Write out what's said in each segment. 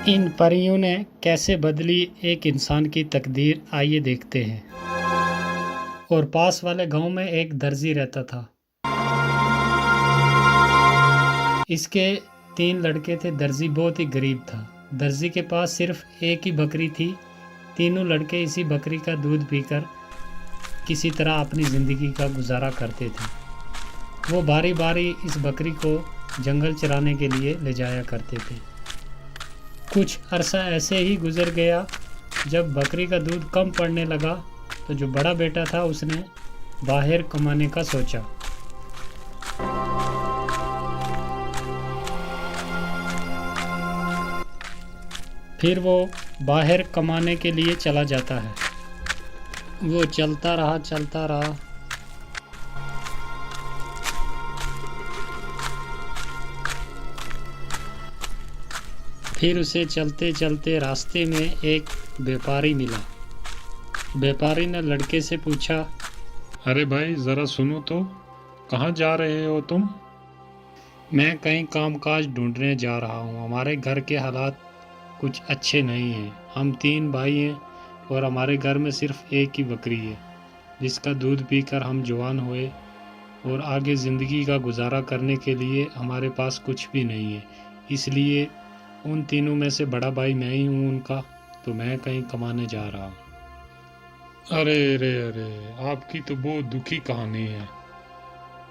इन परियों ने कैसे बदली एक इंसान की तकदीर, आइए देखते हैं। और पास वाले गांव में एक दर्जी रहता था। इसके 3 लड़के थे। दर्जी बहुत ही गरीब था। दर्जी के पास सिर्फ एक ही बकरी थी। तीनों लड़के इसी बकरी का दूध पीकर किसी तरह अपनी ज़िंदगी का गुजारा करते थे। वो बारी बारी इस बकरी को जंगल चराने के लिए ले जाया करते थे। कुछ अरसा ऐसे ही गुजर गया। जब बकरी का दूध कम पड़ने लगा तो जो बड़ा बेटा था उसने बाहर कमाने का सोचा। फिर वो बाहर कमाने के लिए चला जाता है। वो चलता रहा। फिर उसे चलते चलते रास्ते में एक व्यापारी मिला। व्यापारी ने लड़के से पूछा, अरे भाई ज़रा सुनो तो, कहाँ जा रहे हो तुम? मैं कहीं कामकाज ढूंढने जा रहा हूँ। हमारे घर के हालात कुछ अच्छे नहीं हैं। हम 3 भाई हैं और हमारे घर में सिर्फ एक ही बकरी है जिसका दूध पीकर हम जवान हुए, और आगे ज़िंदगी का गुजारा करने के लिए हमारे पास कुछ भी नहीं है। इसलिए उन तीनों में से बड़ा भाई मैं ही हूँ उनका, तो मैं कहीं कमाने जा रहा हूँ। अरे, आपकी तो बहुत दुखी कहानी है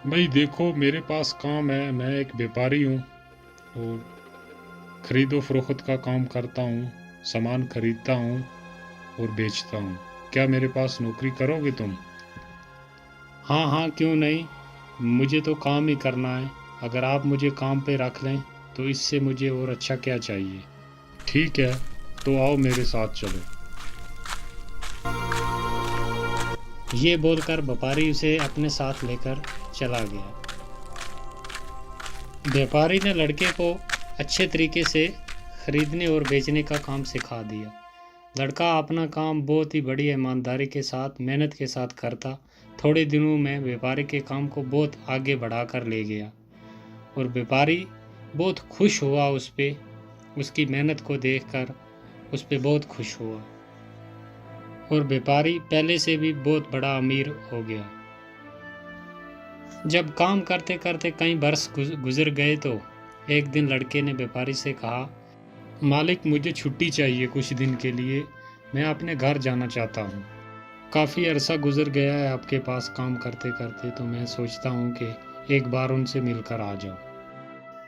भाई। देखो मेरे पास काम है, मैं एक व्यापारी हूँ और ख़रीदो फरोख्त का काम करता हूँ। सामान खरीदता हूँ और बेचता हूँ। क्या मेरे पास नौकरी करोगे तुम? हाँ, क्यों नहीं। मुझे तो काम ही करना है। अगर आप मुझे काम पे रख लें तो इससे मुझे और अच्छा क्या चाहिए। ठीक है, तो आओ मेरे साथ चलो। ये बोलकर व्यापारी उसे अपने साथ लेकर चला गया। व्यापारी ने लड़के को अच्छे तरीके से खरीदने और बेचने का काम सिखा दिया। लड़का अपना काम बहुत ही बड़ी ईमानदारी के साथ, मेहनत के साथ करता। थोड़े दिनों में व्यापारी के काम को बहुत आगे बढ़ाकर ले गया और व्यापारी बहुत खुश हुआ उसकी मेहनत को देखकर उस पे बहुत खुश हुआ, और व्यापारी पहले से भी बहुत बड़ा अमीर हो गया। जब काम करते करते कई वर्ष गुजर गए तो एक दिन लड़के ने व्यापारी से कहा, मालिक मुझे छुट्टी चाहिए कुछ दिन के लिए, मैं अपने घर जाना चाहता हूँ। काफ़ी अरसा गुजर गया है आपके पास काम करते करते, तो मैं सोचता हूँ कि एक बार उनसे मिलकर आ जाओ।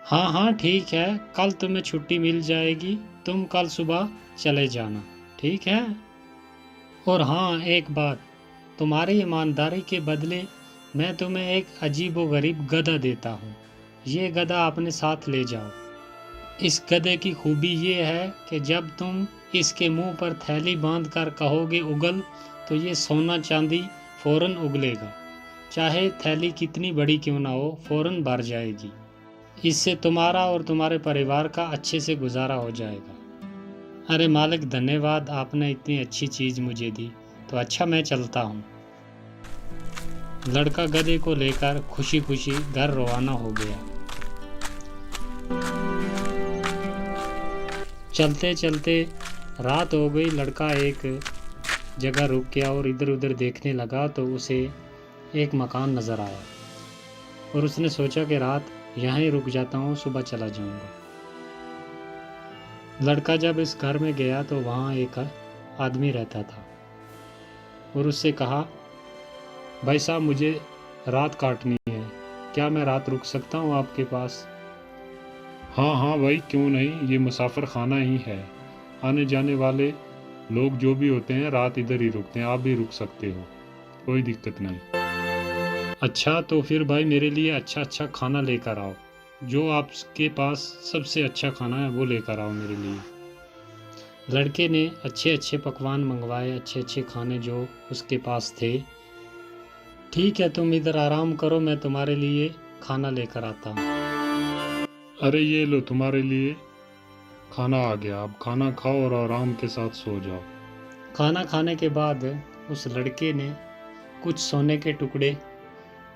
हाँ, ठीक है, कल तुम्हें छुट्टी मिल जाएगी। तुम कल सुबह चले जाना, ठीक है। और हाँ, एक बात, तुम्हारी ईमानदारी के बदले मैं तुम्हें एक अजीबोगरीब गधा देता हूँ। ये गधा अपने साथ ले जाओ। इस गधे की खूबी ये है कि जब तुम इसके मुंह पर थैली बांध कर कहोगे उगल, तो ये सोना चांदी फौरन उगलेगा। चाहे थैली कितनी बड़ी क्यों ना हो, फौरन भर जाएगी। इससे तुम्हारा और तुम्हारे परिवार का अच्छे से गुजारा हो जाएगा। अरे मालिक, धन्यवाद, आपने इतनी अच्छी चीज़ मुझे दी। तो अच्छा, मैं चलता हूँ। लड़का गधे को लेकर खुशी खुशी घर रवाना हो गया। चलते चलते रात हो गई। लड़का एक जगह रुक गया और इधर उधर देखने लगा तो उसे एक मकान नज़र आया, और उसने सोचा कि रात यहाँ ही रुक जाता हूँ, सुबह चला जाऊँगा। लड़का जब इस घर में गया तो वहाँ एक आदमी रहता था और उससे कहा, भाई साहब मुझे रात काटनी है, क्या मैं रात रुक सकता हूँ आपके पास? हाँ भाई, क्यों नहीं, ये मुसाफिर खाना ही है। आने जाने वाले लोग जो भी होते हैं रात इधर ही रुकते हैं, आप भी रुक सकते हो, कोई दिक्कत नहीं। अच्छा, तो फिर भाई मेरे लिए अच्छा खाना लेकर आओ। जो आपके पास सबसे अच्छा खाना है वो लेकर आओ मेरे लिए। लड़के ने अच्छे पकवान मंगवाए, अच्छे खाने जो उसके पास थे। ठीक है, तुम इधर आराम करो, मैं तुम्हारे लिए खाना लेकर आता हूँ। अरे ये लो, तुम्हारे लिए खाना आ गया। अब खाना खाओ और आराम के साथ सो जाओ। खाना खाने के बाद उस लड़के ने कुछ सोने के टुकड़े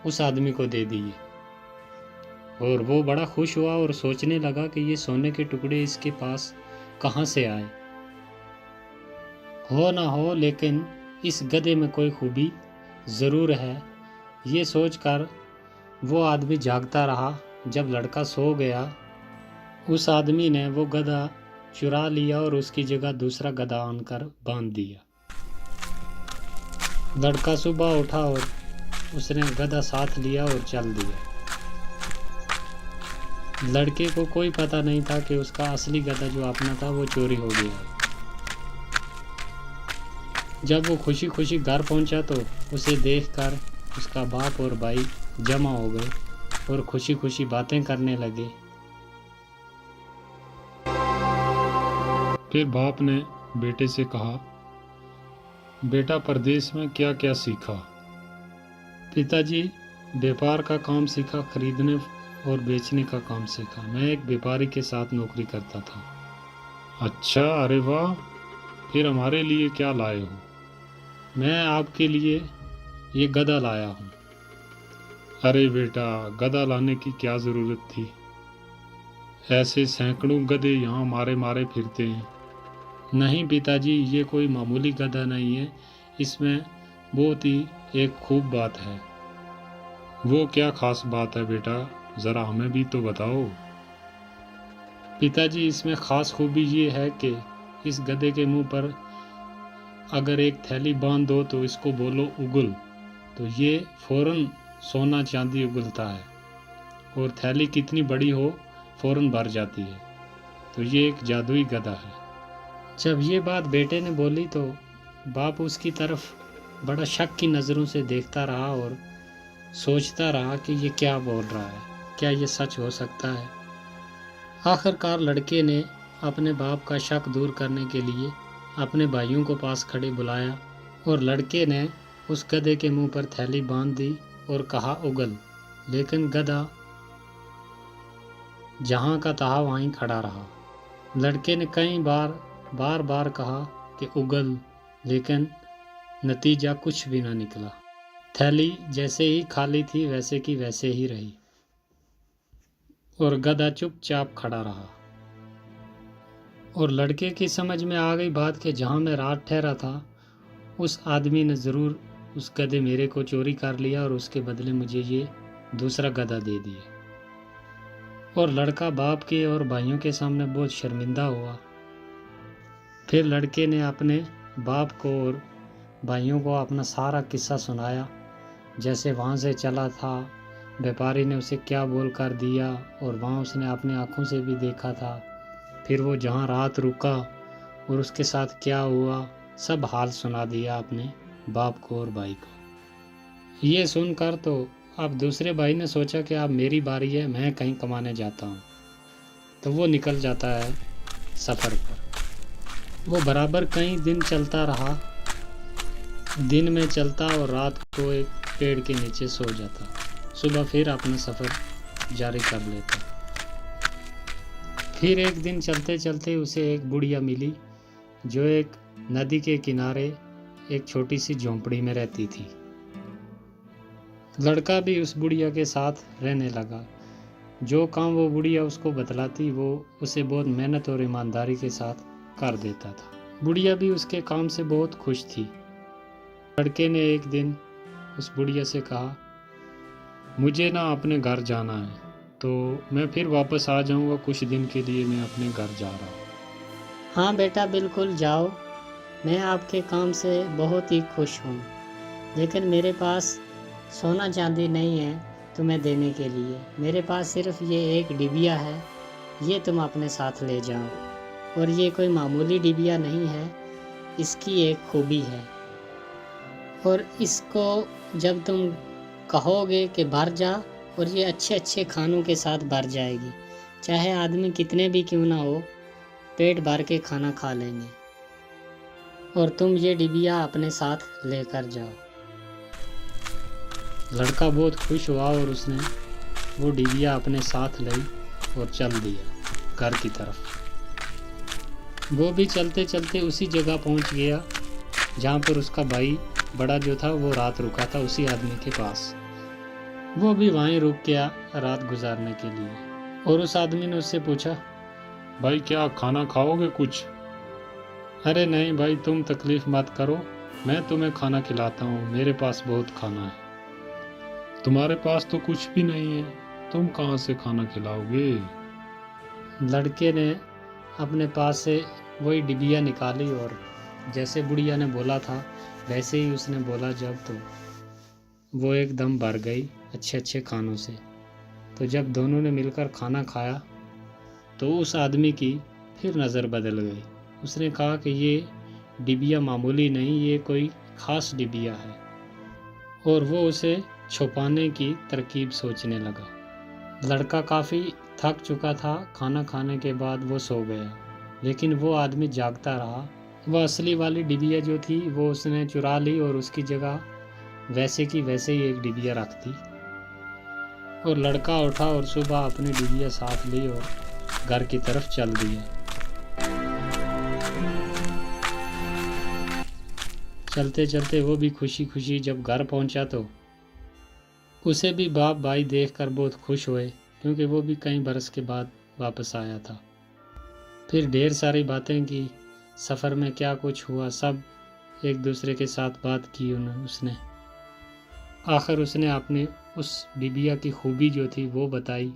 उस आदमी को दे दिए, और वो बड़ा खुश हुआ और सोचने लगा कि ये सोने के टुकड़े इसके पास कहाँ से आए। हो ना हो, लेकिन इस गधे में कोई खूबी ज़रूर है, ये सोचकर वो आदमी जागता रहा। जब लड़का सो गया, उस आदमी ने वो गधा चुरा लिया और उसकी जगह दूसरा गधा आनकर बांध दिया। लड़का सुबह उठा और उसने गधा साथ लिया और चल दिया। लड़के को कोई पता नहीं था कि उसका असली गधा जो अपना था वो चोरी हो गया। जब वो खुशी खुशी घर पहुंचा तो उसे देखकर उसका बाप और भाई जमा हो गए और खुशी खुशी बातें करने लगे। फिर बाप ने बेटे से कहा, बेटा परदेश में क्या क्या सीखा? पिताजी, व्यापार का काम सीखा, खरीदने और बेचने का काम सीखा। मैं एक व्यापारी के साथ नौकरी करता था। अच्छा, अरे वाह। फिर हमारे लिए क्या लाए हो? मैं आपके लिए ये गधा लाया हूँ। अरे बेटा, गधा लाने की क्या ज़रूरत थी? ऐसे सैकड़ों गधे यहाँ मारे मारे फिरते हैं। नहीं पिताजी, ये कोई मामूली गधा नहीं है, इसमें बहुत ही एक खूब बात है। वो क्या खास बात है बेटा, ज़रा हमें भी तो बताओ। पिताजी, इसमें खास खूबी ये है कि इस गधे के मुंह पर अगर एक थैली बांध दो तो इसको बोलो उगल, तो ये फौरन सोना चांदी उगलता है, और थैली कितनी बड़ी हो फौरन भर जाती है। तो ये एक जादुई गधा है। जब ये बात बेटे ने बोली तो बाप उसकी तरफ बड़ा शक की नज़रों से देखता रहा और सोचता रहा कि ये क्या बोल रहा है, क्या ये सच हो सकता है। आखिरकार लड़के ने अपने बाप का शक दूर करने के लिए अपने भाइयों को पास खड़े बुलाया और लड़के ने उस गधे के मुंह पर थैली बांध दी और कहा उगल, लेकिन गधा जहाँ का तहाँ वहीं खड़ा रहा। लड़के ने कई बार बार कहा कि उगल, लेकिन नतीजा कुछ भी ना निकला। थैली जैसे ही खाली थी वैसे की वैसे ही रही और गधा चुपचाप खड़ा रहा। और लड़के की समझ में आ गई बात कि जहाँ मैं रात ठहरा था उस आदमी ने ज़रूर उस गधे मेरे को चोरी कर लिया और उसके बदले मुझे ये दूसरा गधा दे दिया। और लड़का बाप के और भाइयों के सामने बहुत शर्मिंदा हुआ। फिर लड़के ने अपने बाप को और भाइयों को अपना सारा किस्सा सुनाया, जैसे वहाँ से चला था, व्यापारी ने उसे क्या बोल कर दिया और वहाँ उसने अपनी आँखों से भी देखा था। फिर वो जहाँ रात रुका और उसके साथ क्या हुआ, सब हाल सुना दिया अपने बाप को और भाई को। ये सुनकर तो अब दूसरे भाई ने सोचा कि अब मेरी बारी है, मैं कहीं कमाने जाता हूँ। तो वो निकल जाता है सफ़र पर। वो बराबर कई दिन चलता रहा, दिन में चलता और रात को एक पेड़ के नीचे सो जाता। सुबह फिर अपना सफ़र जारी कर लेता। फिर एक दिन चलते चलते उसे एक बुढ़िया मिली जो एक नदी के किनारे एक छोटी सी झोंपड़ी में रहती थी। लड़का भी उस बुढ़िया के साथ रहने लगा। जो काम वो बुढ़िया उसको बतलाती वो उसे बहुत मेहनत और ईमानदारी के साथ कर देता था। बुढ़िया भी उसके काम से बहुत खुश थी। लड़के ने एक दिन उस बुढ़िया से कहा, मुझे ना अपने घर जाना है, तो मैं फिर वापस आ जाऊंगा, कुछ दिन के लिए मैं अपने घर जा रहा हूँ। हाँ बेटा, बिल्कुल जाओ, मैं आपके काम से बहुत ही खुश हूँ, लेकिन मेरे पास सोना चांदी नहीं है तुम्हें देने के लिए। मेरे पास सिर्फ ये एक डिबिया है, ये तुम अपने साथ ले जाओ। और ये कोई मामूली डिबिया नहीं है, इसकी एक खूबी है, और इसको जब तुम कहोगे कि भर जा, और ये अच्छे अच्छे खानों के साथ भर जाएगी। चाहे आदमी कितने भी क्यों ना हो, पेट भर के खाना खा लेंगे। और तुम ये डिबिया अपने साथ लेकर जाओ। लड़का बहुत खुश हुआ और उसने वो डिबिया अपने साथ ली और चल दिया घर की तरफ। वो भी चलते चलते उसी जगह पहुंच गया जहाँ पर उसका भाई बड़ा जो था वो रात रुका था, उसी आदमी के पास। वो भी वहीं रुक गया रात गुजारने के लिए। और उस आदमी ने उससे पूछा, भाई क्या खाना खाओगे कुछ? अरे नहीं भाई, तुम तकलीफ मत करो, मैं तुम्हें खाना खिलाता हूँ, मेरे पास बहुत खाना है। तुम्हारे पास तो कुछ भी नहीं है, तुम कहाँ से खाना खिलाओगे? लड़के ने अपने पास से वही डिबिया निकाली और जैसे बुढ़िया ने बोला था वैसे ही उसने बोला जब, तो वो एकदम भर गई अच्छे अच्छे खानों से। तो जब दोनों ने मिलकर खाना खाया तो उस आदमी की फिर नज़र बदल गई। उसने कहा कि ये डिबिया मामूली नहीं, ये कोई ख़ास डिबिया है, और वो उसे छुपाने की तरकीब सोचने लगा। लड़का काफ़ी थक चुका था, खाना खाने के बाद वो सो गया, लेकिन वो आदमी जागता रहा। वह असली वाली डिबिया जो थी वो उसने चुरा ली और उसकी जगह वैसे की वैसे ही एक डिबिया रख दी। और लड़का उठा और सुबह अपनी डिबिया साथ ली और घर की तरफ चल दिया। चलते चलते वो भी खुशी खुशी जब घर पहुंचा तो उसे भी बाप भाई देखकर बहुत खुश हुए, क्योंकि वो भी कई बरस के बाद वापस आया था। फिर ढेर सारी बातें की, सफ़र में क्या कुछ हुआ सब एक दूसरे के साथ बात की उसने। आखिर उसने अपने उस डिबिया की खूबी जो थी वो बताई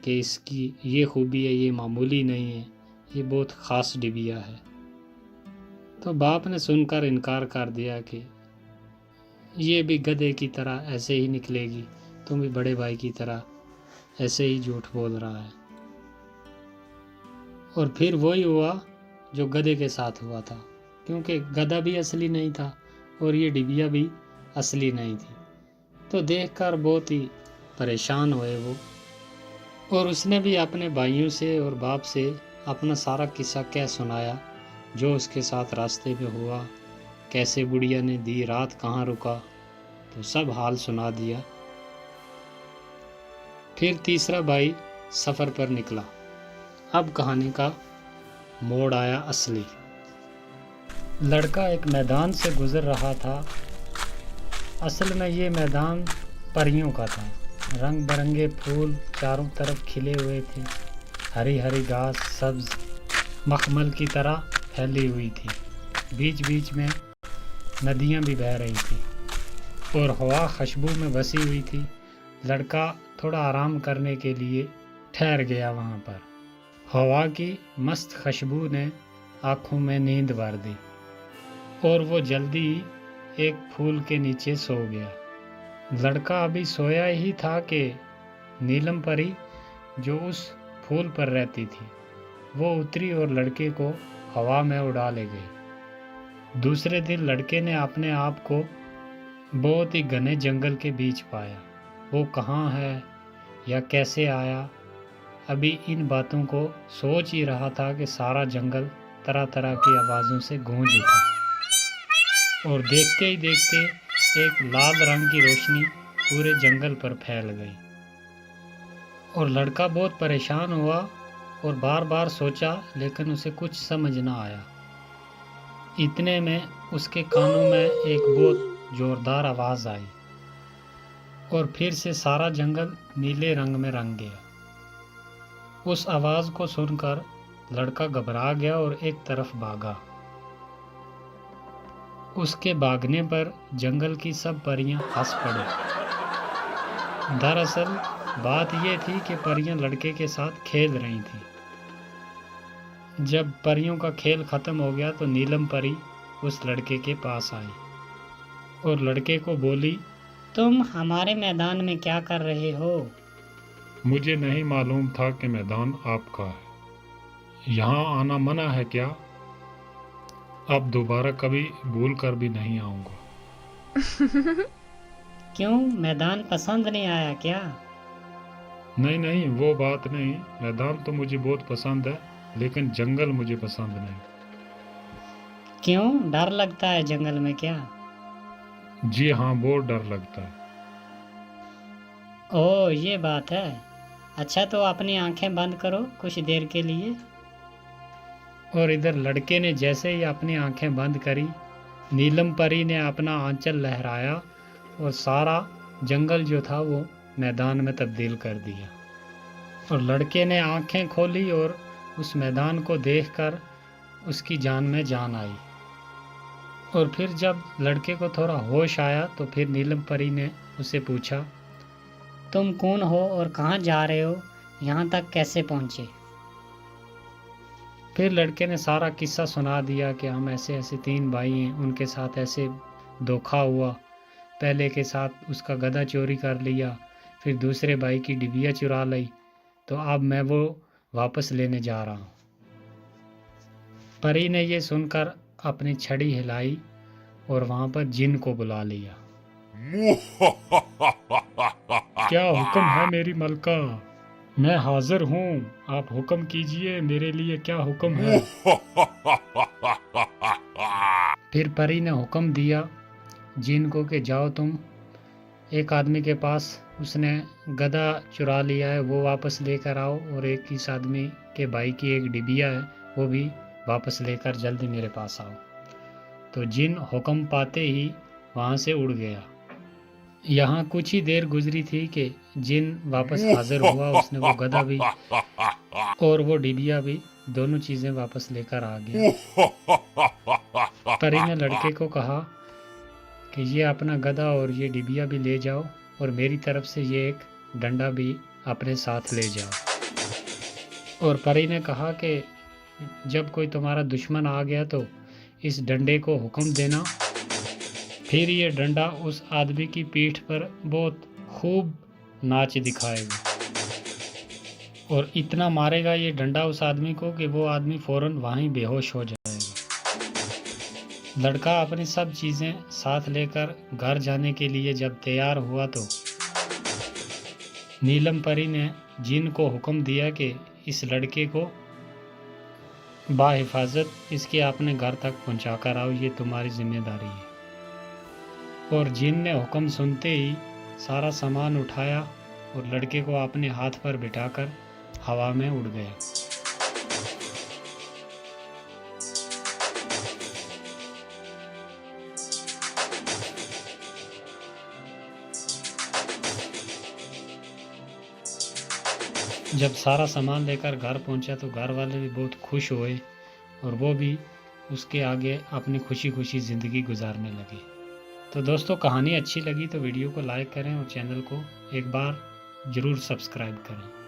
कि इसकी ये खूबी है, ये मामूली नहीं है, ये बहुत ख़ास डिबिया है। तो बाप ने सुनकर इनकार कर दिया कि ये भी गधे की तरह ऐसे ही निकलेगी, तुम भी बड़े भाई की तरह ऐसे ही झूठ बोल रहा है। और फिर वही हुआ जो गधे के साथ हुआ था, क्योंकि गधा भी असली नहीं था और ये डिबिया भी असली नहीं थी। तो देखकर बहुत ही परेशान हुए वो, और उसने भी अपने भाइयों से और बाप से अपना सारा किस्सा कह सुनाया, जो उसके साथ रास्ते में हुआ, कैसे बुढ़िया ने दी रात, कहाँ रुका, तो सब हाल सुना दिया। फिर तीसरा भाई सफ़र पर निकला। अब कहानी का मोड़ आया असली। लड़का एक मैदान से गुजर रहा था। असल में ये मैदान परियों का था। रंग बिरंगे फूल चारों तरफ खिले हुए थे, हरी हरी घास सब्ज मखमल की तरह फैली हुई थी। बीच बीच में नदियां भी बह रही थी और हवा खुशबू में बसी हुई थी। लड़का थोड़ा आराम करने के लिए ठहर गया वहाँ पर। हवा की मस्त खुशबू ने आँखों में नींद भर दी और वो जल्दी एक फूल के नीचे सो गया। लड़का अभी सोया ही था कि नीलम परी जो उस फूल पर रहती थी वो उतरी और लड़के को हवा में उड़ा ले गई। दूसरे दिन लड़के ने अपने आप को बहुत ही घने जंगल के बीच पाया। वो कहाँ है या कैसे आया, अभी इन बातों को सोच ही रहा था कि सारा जंगल तरह तरह की आवाज़ों से गूंज उठा और देखते ही देखते एक लाल रंग की रोशनी पूरे जंगल पर फैल गई। और लड़का बहुत परेशान हुआ और बार बार सोचा, लेकिन उसे कुछ समझ ना आया। इतने में उसके कानों में एक बहुत जोरदार आवाज़ आई और फिर से सारा जंगल नीले रंग में रंग गया। उस आवाज़ को सुनकर लड़का घबरा गया और एक तरफ भागा। उसके भागने पर जंगल की सब परियां हंस पड़ी। दरअसल बात यह थी कि परियां लड़के के साथ खेल रही थीं। जब परियों का खेल खत्म हो गया तो नीलम परी उस लड़के के पास आई और लड़के को बोली, तुम हमारे मैदान में क्या कर रहे हो? मुझे नहीं मालूम था कि मैदान आपका है। यहाँ आना मना है क्या? अब दोबारा कभी भूल कर भी नहीं आऊँगा। क्यों, मैदान पसंद नहीं आया क्या? नहीं नहीं, वो बात नहीं। मैदान तो मुझे बहुत पसंद है, लेकिन जंगल मुझे पसंद नहीं। क्यों, डर लगता है जंगल में क्या? जी हाँ, बहुत डर लगता है। ओह, ये बात है। अच्छा, तो अपनी आंखें बंद करो कुछ देर के लिए। और इधर लड़के ने जैसे ही अपनी आंखें बंद करी, नीलम परी ने अपना आंचल लहराया और सारा जंगल जो था वो मैदान में तब्दील कर दिया। और लड़के ने आंखें खोली और उस मैदान को देखकर उसकी जान में जान आई। और फिर जब लड़के को थोड़ा होश आया तो फिर नीलम परी ने उससे पूछा, तुम कौन हो और कहाँ जा रहे हो? यहाँ तक कैसे पहुँचे? फिर लड़के ने सारा किस्सा सुना दिया कि हम ऐसे ऐसे 3 भाई हैं, उनके साथ ऐसे धोखा हुआ। पहले के साथ उसका गधा चोरी कर लिया, फिर दूसरे भाई की डिबिया चुरा ली, तो अब मैं वो वापस लेने जा रहा हूँ। परी ने ये सुनकर अपनी छड़ी हिलाई और वहाँ पर जिन को बुला लिया। क्या हुक्म है मेरी मलका? मैं हाजिर हूँ, आप हुक्म कीजिए, मेरे लिए क्या हुक्म है? फिर परी ने हुक्म दिया जिन को कि जाओ तुम एक आदमी के पास, उसने गधा चुरा लिया है, वो वापस लेकर आओ, और एक इस आदमी के भाई की एक डिबिया है, वो भी वापस लेकर जल्दी मेरे पास आओ। तो जिन हुक्म पाते ही वहाँ से उड़ गया। यहाँ कुछ ही देर गुजरी थी कि जिन वापस हाजिर हुआ। उसने वो गधा भी और वो डिबिया भी, दोनों चीज़ें वापस लेकर आ गया। परी ने लड़के को कहा कि ये अपना गधा और ये डिबिया भी ले जाओ, और मेरी तरफ से ये एक डंडा भी अपने साथ ले जाओ। और परी ने कहा कि जब कोई तुम्हारा दुश्मन आ गया तो इस डंडे को हुक्म देना, फिर ये डंडा उस आदमी की पीठ पर बहुत खूब नाच दिखाएगा, और इतना मारेगा ये डंडा उस आदमी को कि वो आदमी फौरन वहीं बेहोश हो जाएगा। लड़का अपनी सब चीज़ें साथ लेकर घर जाने के लिए जब तैयार हुआ तो नीलम परी ने जिन को हुक्म दिया कि इस लड़के को बाहिफाजत इसके अपने घर तक पहुंचा कर आओ, ये तुम्हारी जिम्मेदारी है। और जिन ने हुक्म सुनते ही सारा सामान उठाया और लड़के को अपने हाथ पर बिठाकर हवा में उड़ गया। जब सारा सामान लेकर घर पहुंचा तो घर वाले भी बहुत खुश हुए, और वो भी उसके आगे अपनी खुशी खुशी ज़िंदगी गुजारने लगे। तो दोस्तों, कहानी अच्छी लगी तो वीडियो को लाइक करें और चैनल को एक बार ज़रूर सब्सक्राइब करें।